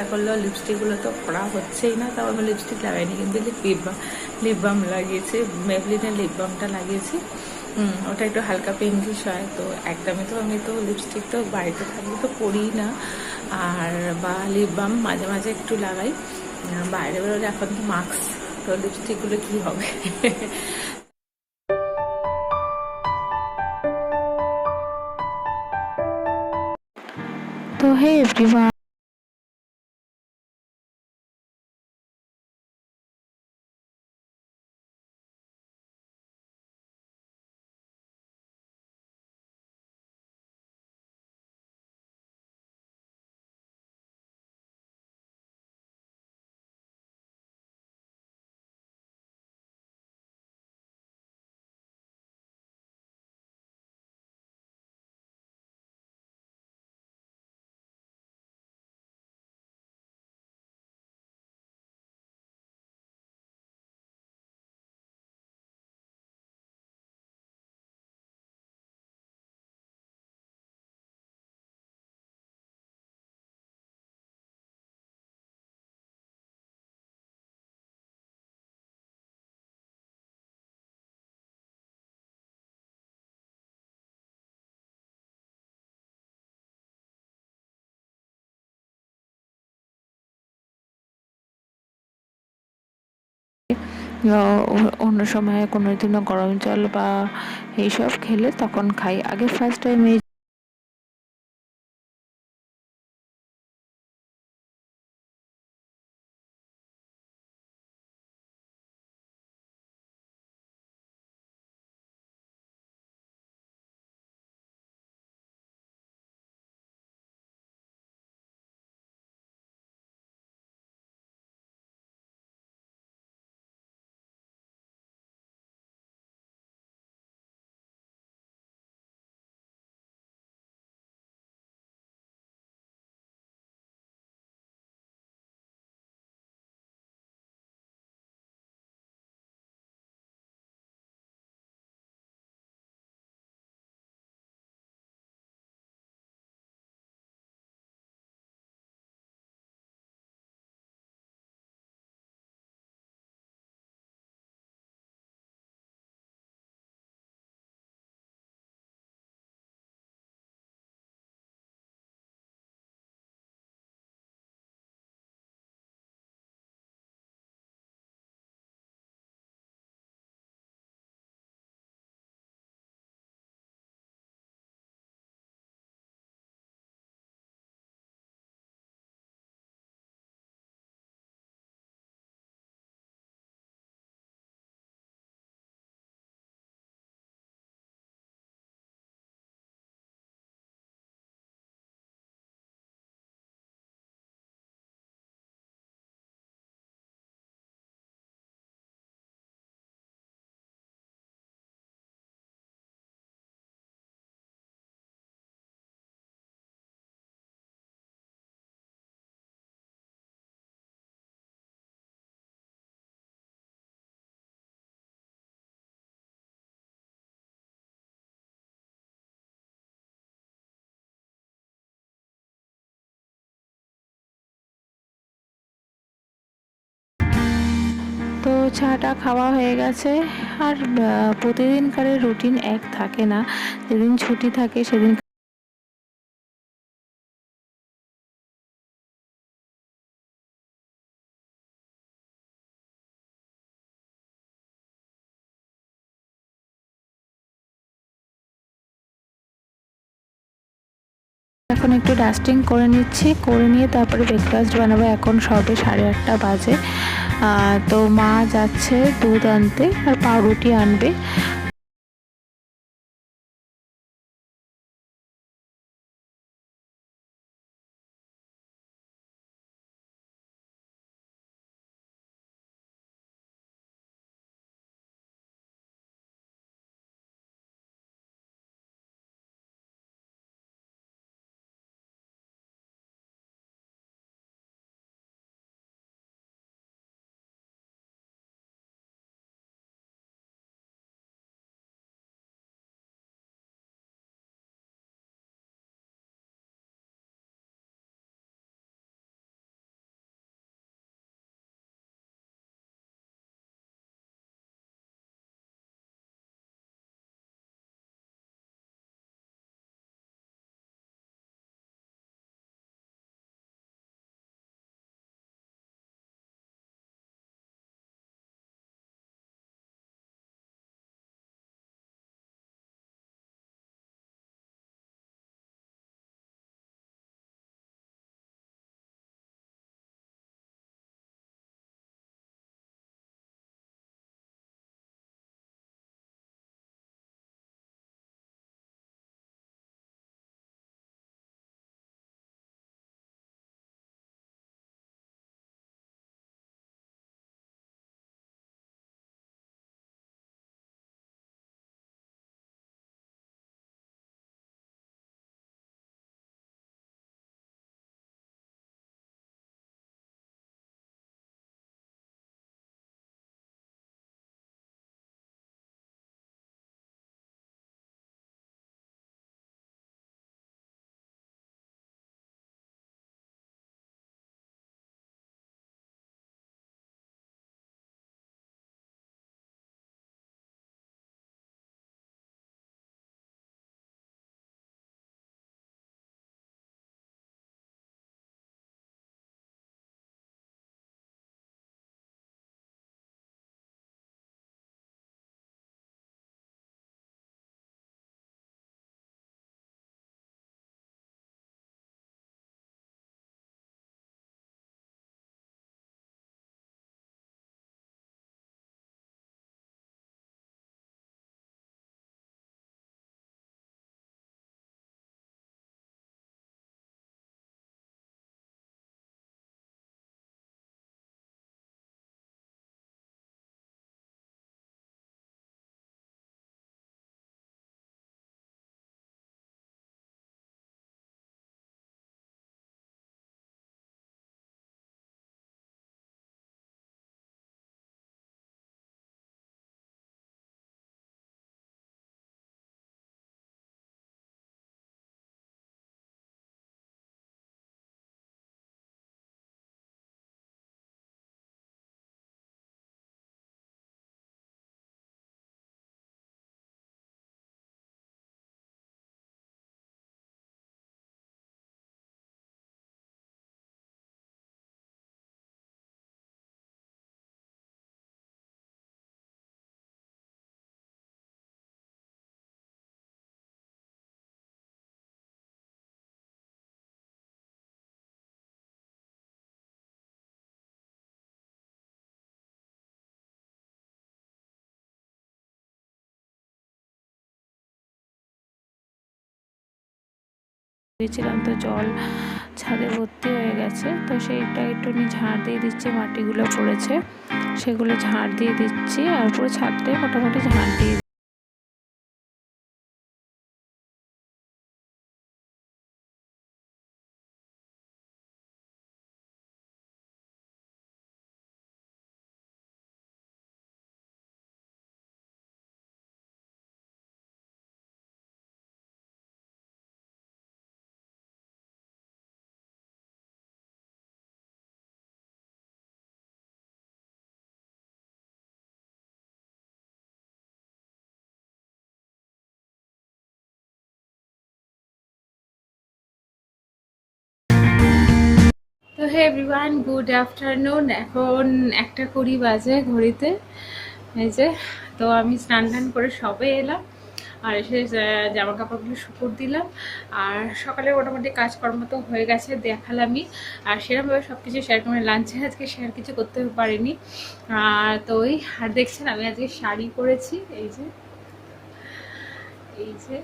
ইচ্ছা করলেও লিপস্টিকগুলো তো পরা হচ্ছেই না, তাও আমি লিপস্টিক লাগাইনি, কিন্তু লিপ বাম লাগিয়েছি, মেবলিনের লিপ বামটা লাগিয়েছি। ওটা একটু হালকা পিঙ্কিশ হয়, তো একদমই তো আমি তো লিপস্টিক তো বাড়িতে থাকলে তো পরিই না, আর বা লিপ বাম মাঝে মাঝে একটু লাগাই, বাইরে বেরোলে এখন তো মাস্ক, তো লিপস্টিকগুলো কী হবে। তো হে এভরিওয়ান, অন্য সময় কোনো দিনও গরম জল বা এইসব খেলে তখন খাই। আগে ফার্স্ট টাইম এই তো চাটা খাওয়া হয়ে গেছে। আর প্রতিদিনকারের রুটিন এক থাকে না, যেদিন ছুটি থাকে সেদিন এখন একটু ডাস্টিং করে নিচ্ছি, করে নিয়ে তারপরে ব্রেকফাস্ট বানাবো। এখন সবে 8:30 বাজে। তো মা যাচ্ছে দুধ আনতে আর পাউরুটি আনবে। গেছিলাম, তো জল ছাদে ভর্তি হয়ে গেছে। তো সেইটা একটু ঝাড় দিয়ে দিচ্ছি, মাটিগুলো পড়েছে সেগুলো ঝাড় দিয়ে দিচ্ছি, আর পুরো ছাদটাই মোটামুটি ঝাড় দিয়ে। তো হে এভরিওয়ান, গুড আফটারনুন। এখন 1:20 বাজে ঘড়িতে। এই যে, তো আমি স্নান টান করে সবে এলাম, আর এসে জামা কাপড়গুলো শুকুর দিলাম। আর সকালে মোটামুটি কাজকর্ম তো হয়ে গেছে, দেখালামই। আর সেরকমভাবে সব কিছু শেয়ার করে, লাঞ্চে আজকে শেয়ার কিছু করতে পারিনি। তো ওই আর দেখছেন আমি আজকে শাড়ি পরেছি, এই যে এই যে।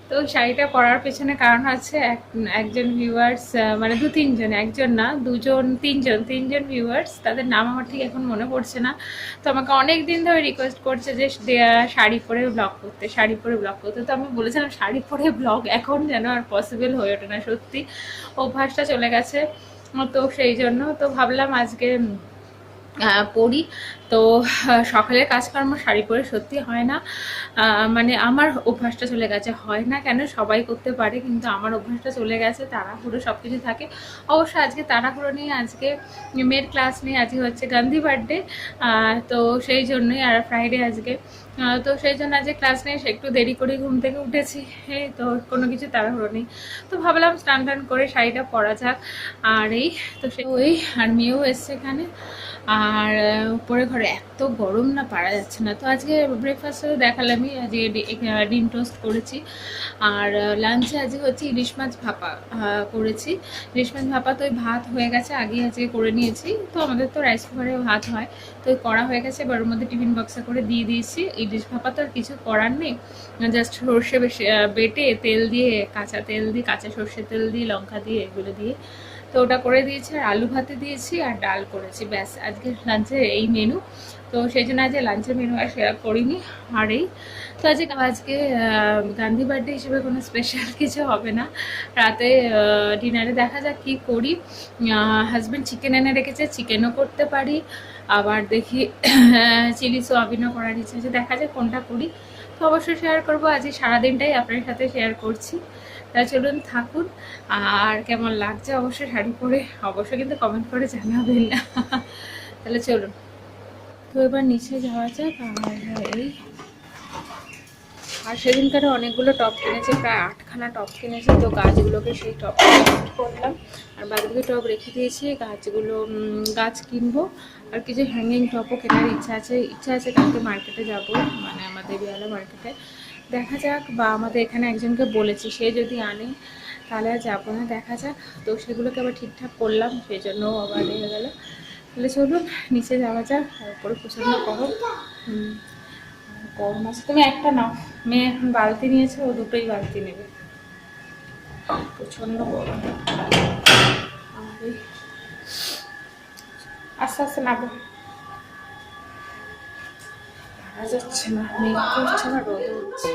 তো শাড়িটা পরার পেছনে কারণ আছে, একজন ভিউয়ার্স, মানে 2-3 জন, একজন না, 2-3 জন ভিউয়ার্স, তাদের নাম আমার ঠিক এখন মনে পড়ছে না। তো আমাকে অনেক দিন ধরে রিকোয়েস্ট করছে যে শাড়ি পরে ব্লগ করতে, শাড়ি পরে ব্লগ করতে। তো আমি বলেছিলাম শাড়ি পরে ব্লগ এখন যেন আর পসিবল হয়ে ওঠে না, সত্যি অভ্যাসটা চলে গেছে। তো সেই জন্য তো ভাবলাম আজকে পরি। তো সকালের কাজকর্ম শাড়ি পরে সত্যি হয় না, মানে আমার অভ্যাসটা চলে গেছে। হয় না কেন, সবাই করতে পারে, কিন্তু আমার অভ্যাসটা চলে গেছে, তাড়াহুড়ো সব কিছু থাকে। অবশ্য আজকে তাড়াহুড়ো নেই, আজকে মেয়ের ক্লাস নেই, আজকে হচ্ছে গান্ধী বার্থডে। তো সেই জন্যই, আর ফ্রাইডে আজকে, তো সেই জন্য আজকে ক্লাস নেই, একটু দেরি করে ঘুম থেকে উঠেছি। তো কোনো কিছু তাড়াহুড়ো নেই। তো ভাবলাম স্নান টান করে শাড়িটা পরা যাক। আর এই তো ওই, আর মেয়েও এসছে এখানে। আর উপরে ঘরে এত গরম না, পারা যাচ্ছে না। তো আজকে ব্রেকফাস্টে দেখালামই, আজকে ডিম টোস্ট করেছি। আর লাঞ্চে আজকে হচ্ছে ইলিশ মাছ ভাপা করেছি। ইলিশ মাছ ভাপা তো ওই ভাত হয়ে গেছে, আগে আজকে করে নিয়েছি। তো আমাদের তো রাইস কুকারে ভাত হয়, তো করা হয়ে গেছে। এবার ওর মধ্যে টিফিন বক্সে করে দিয়ে দিয়েছি। ইলিশ ভাপা তো আর কিছু করার নেই, জাস্ট সর্ষে বেটে তেল দিয়ে, কাঁচা তেল দিয়ে, কাঁচা সর্ষে তেল দিয়ে, লঙ্কা দিয়ে, এগুলো দিয়ে তো ওটা করে দিয়েছি। আর আলু ভাতে দিয়েছি, আর ডাল করেছি, ব্যাস আজকে লাঞ্চের এই মেনু। তো সেই জন্য আজকে লাঞ্চের মেনু আর শেয়ার করিনি। আর এই তো আজকে গান্ধী বার্থডে হিসেবে কোনো স্পেশাল কিছু হবে না। রাতে ডিনারে দেখা যাক কী করি। হাজব্যান্ড চিকেন এনে রেখেছে, চিকেনও করতে পারি, আবার দেখি চিলি সোয়াবিনও করার ইচ্ছা আছে, দেখা যাক কোনটা করি। তো অবশ্যই শেয়ার করবো, আজকে সারাদিনটাই আপনার সাথে শেয়ার করছি। তা চলুন থাকুন। আর কেমন লাগছে অবশ্যই শাড়ি পরে, অবশ্যই কিন্তু কমেন্ট করে জানাবেন। তাহলে চলুন, তো এবার নিচে যাওয়া যাক। আর এই, আর সেদিনকারে অনেকগুলো টপ কিনেছে, প্রায় 8খানা টপ কিনেছে। তো গাছগুলোকে সেই টপ করলাম, আর বাদবাকি টপ রেখে দিয়েছি। গাছ কিনবো, আর কিছু হ্যাঙ্গিং টপও কেনার ইচ্ছা আছে। কালকে মার্কেটে যাব, মানে আমাদের বিয়ালা মার্কেটে, দেখা যাক। বা আমাদের এখানে একজনকে বলেছি, সে যদি আনে তাহলে আর যাবো না, দেখা যাক। তো সেগুলোকে আবার ঠিকঠাক করলাম, সেই জন্য আবার হয়ে গেল। তাহলে চলুন নিচে যাওয়া যাক। তারপরে প্রচণ্ড গরম আছে। তুমি একটা নাও, মেয়ে এখন বালতি নিয়েছে, ও দুটোই বালতি নেবে, প্রচণ্ড গরম। আস্তে আস্তে নাবো, পারা যাচ্ছে না, মেঘ করছে না, রোদ হচ্ছে।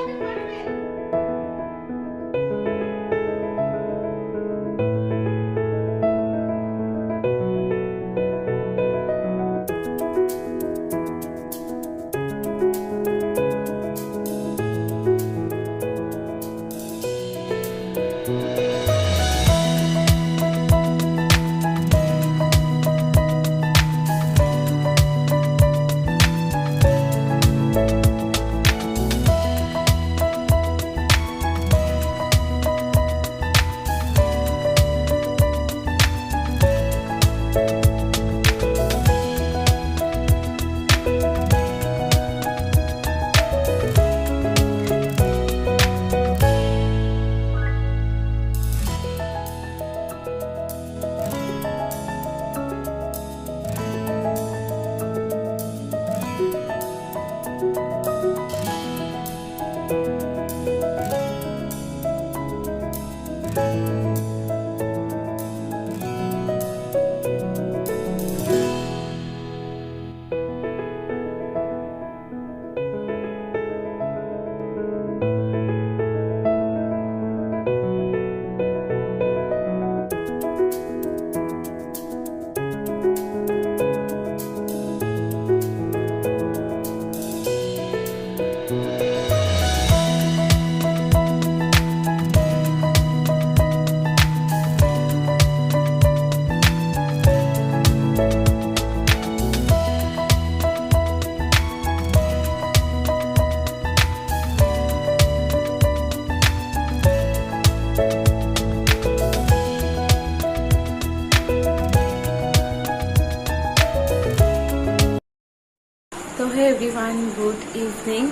Hey everyone, good evening.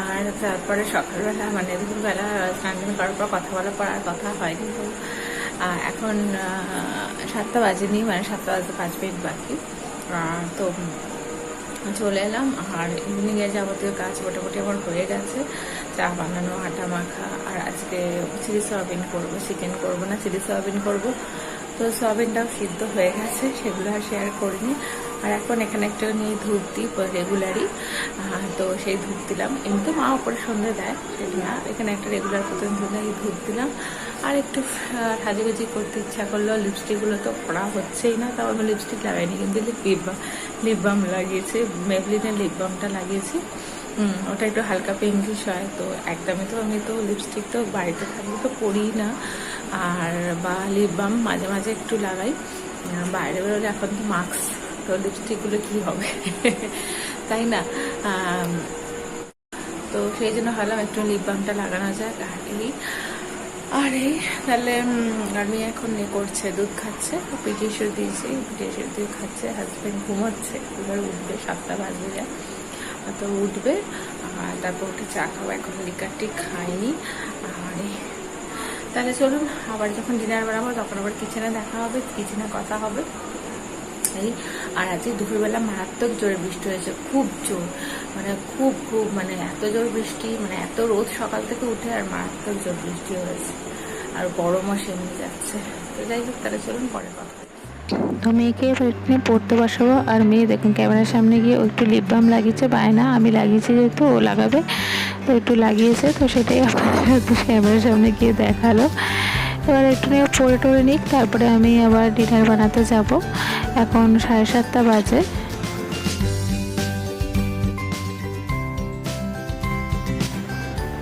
আর তারপরে সকালবেলা মানে দুপুরবেলা স্নান করার পর কথা বলার পর আর কথা হয়নি। তো এখন 7টা বাজেনি, মানে 7টা বাজতে 5 মিনিট বাকি। তো চলে এলাম। আর ইভিনিংয়ের যাবতীয় কাজ মোটামুটি আমার হয়ে গেছে। চা বানানো, আটা মাখা, আর আজকে চিলি সয়াবিন করবো, চিকেন করবো না, চিলি সয়াবিন করবো। তো সয়াবিনটাও সিদ্ধ হয়ে গেছে, সেগুলো আর শেয়ার করিনি। আর এখন এখানে একটা নিয়ে ধূপ দিই রেগুলারই। তো সেই ধূপ দিলাম, এমনিতে মা ওপরে সন্ধ্যে দেয়, সেটা না, এখানে একটা রেগুলার প্রতিদিন ধূপ দিলাম। আর একটু সাজুগুজি করতে ইচ্ছা করলো। লিপস্টিকগুলো তো পড়া হচ্ছেই না, তাও আমি লিপস্টিক লাগাইনি, কিন্তু লিপ বাম লাগিয়েছি, মেবলিনের লিপ বামটা লাগিয়েছি। ওটা একটু হালকা পিঙ্কিশ হয়। তো একদমই তো আমি তো লিপস্টিক তো বাড়িতে থাকলে তো পরিই না, আর বা লিপ বাম মাঝে মাঝে একটু লাগাই। বাইরে বেরোলে এখন তো মাস্ক, তো লিপস্টিকগুলো কী হবে তাই না? তো সেই জন্য ভাবলাম একটু লিপ বামটা লাগানো যাক। আর এই তাহলে আমি এখন করছে, দুধ খাচ্ছে, পিটিশন দিয়েছি, পিটিশন দিয়ে খাচ্ছে। হাজব্যান্ড ঘুমাচ্ছে, এবার উঠবে, 7টা বাজে যায়, তো উঠবে। আর তারপর উঠে চা খাবো, এখন লিকারটি খাইনি। আর তাহলে চলুন, আবার যখন ডিনার বানাবো তখন আবার কিচেনে দেখা হবে, কিচেনে কথা হবে। আর আজকে দুপুরবেলা মারাত্মক জোরে বৃষ্টি হয়েছে, খুব জোর, মানে খুব মানে এত জোর বৃষ্টি, মানে এত রোদ সকাল থেকে উঠে, আর মারাত্মক জোর বৃষ্টি হয়েছে, আর গরমও সেমনি যাচ্ছে। তো যাই হোক, তাহলে চলুন পরে কথা। তো মেয়েকে এখানে পড়তে বসাবো। আর মেয়ে দেখুন ক্যামেরার সামনে গিয়ে ও একটু লিপ বাম লাগিয়েছে, বায়না আমি লাগিয়েছি যেহেতু ও লাগাবে, তো একটু লাগিয়েছে, তো সেটাই ক্যামেরার সামনে গিয়ে দেখালো। এবার একটু নিয়ে পড়ে টরে নিক, তারপরে আমি আবার ডিনার বানাতে যাব। এখন 7:30 বাজে।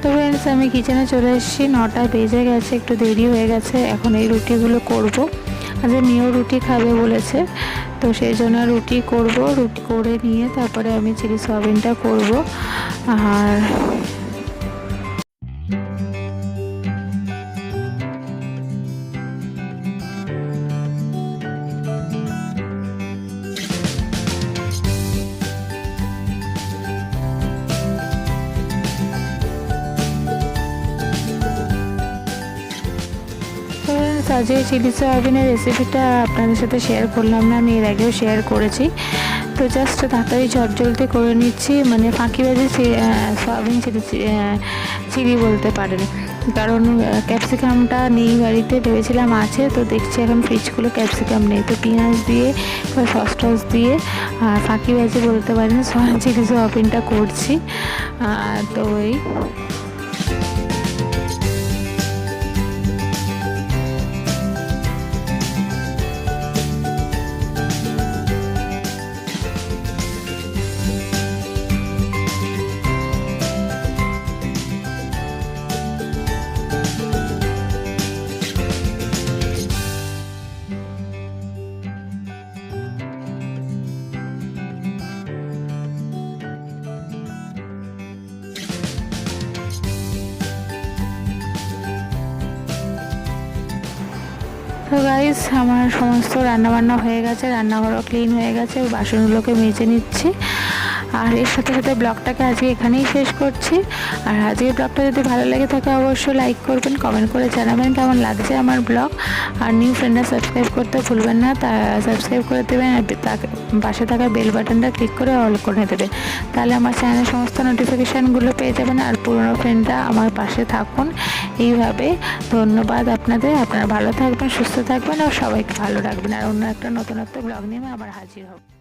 তো ফ্রেন্ডস, আমি কিচেনে চলে এসেছি, 9টা বেজে গেছে, একটু দেরি হয়ে গেছে। এখন এই রুটিগুলো করব। আজ মেয়েও রুটি খাবে বলেছে, তো সেই জন্য রুটি করব। রুটি করে নিয়ে তারপরে আমি চিলি সয়াবিনটা করব। আর আজকে চিলি সয়াবিনের রেসিপিটা আপনাদের সাথে শেয়ার করলাম না, আমি এর আগেও শেয়ার করেছি। তো জাস্ট তাড়াতাড়ি ঝটঝলতে করে নিচ্ছি, মানে ফাঁকিবাজি সয়াবিন চিলি বলতে পারেন। কারণ ক্যাপসিকামটা নেই বাড়িতে, ভেবেছিলাম আছে, তো দেখছি এখন ফ্রিজগুলো ক্যাপসিকাম নেই। তো পেঁয়াজ দিয়ে সস টস দিয়ে ফাঁকিবাজি বলতে পারেন চিলি সয়াবিনটা করছি। তো এই তো গাইস, আমার সমস্ত রান্নাবান্না হয়ে গেছে, রান্নাঘরও ক্লিন হয়ে গেছে, বাসনগুলোকে মেজে নিচ্ছি। আর এর সাথে সাথে ব্লগটাকে আজকে এখানেই শেষ করছি। আর আজকের ব্লগটা যদি ভালো লেগে থাকে অবশ্যই লাইক করবেন, কমেন্ট করে জানাবেন কেমন লাগছে আমার ব্লগ। আর নিউ ফ্রেন্ডরা সাবস্ক্রাইব করতে ভুলবেন না, তা সাবস্ক্রাইব করে দেবেন, আর পাশে থাকা বেল বাটনটা ক্লিক করে অল করে দেবেন, তাহলে আমার চ্যানেলের সমস্ত নোটিফিকেশানগুলো পেয়ে যাবেন। আর পুরনো ফ্রেন্ডরা আমার পাশে থাকুন এইভাবে। ধন্যবাদ আপনাদের, আপনারা ভালো থাকবেন, সুস্থ থাকবেন, আর সবাইকে ভালো রাখবেন। আর অন্য একটা নতুনত্ব ব্লগ নিয়ে আবার হাজির হব।